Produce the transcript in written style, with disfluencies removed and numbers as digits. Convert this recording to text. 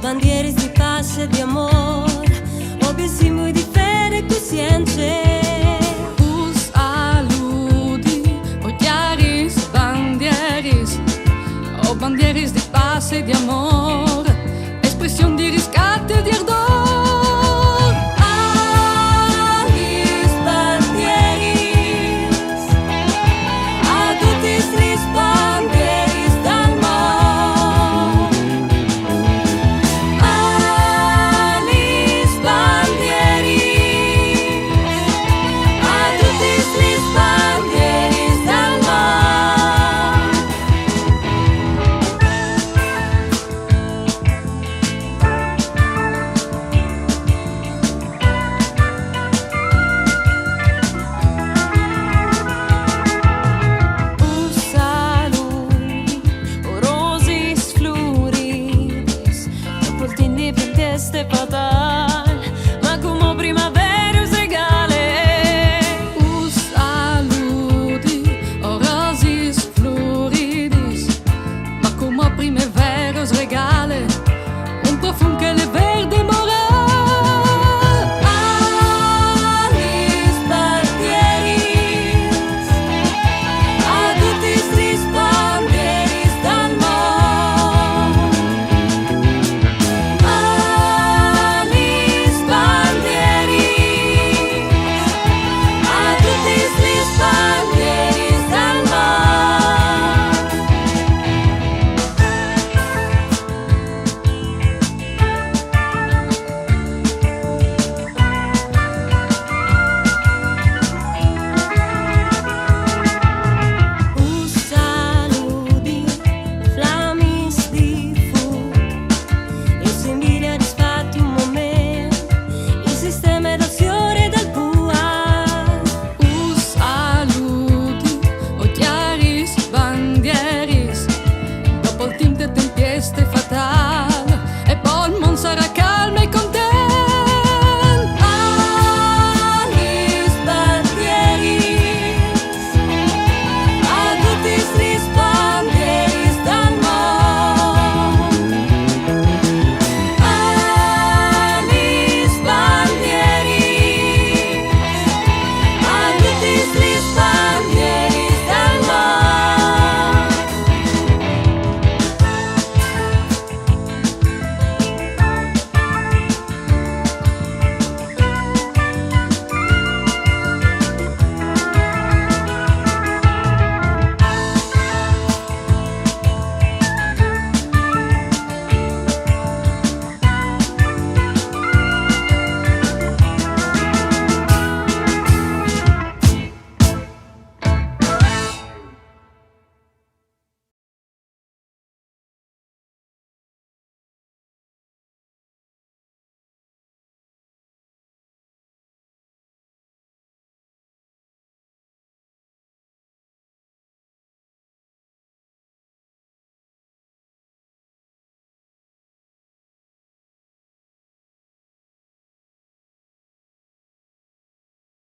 bandieres de paz e de amor, obiettivi di fede e coscienze. Os aludi, olhares, bandeiras, oh bandeiras de paz e de amor, expressão de resgate e de ardor. Alis bandieres, a tutti lis bandieres dal mar. Alis bandieres, a tutti lis bandieres dal mar. Os saludi, roses floridas, dopo l'indipendente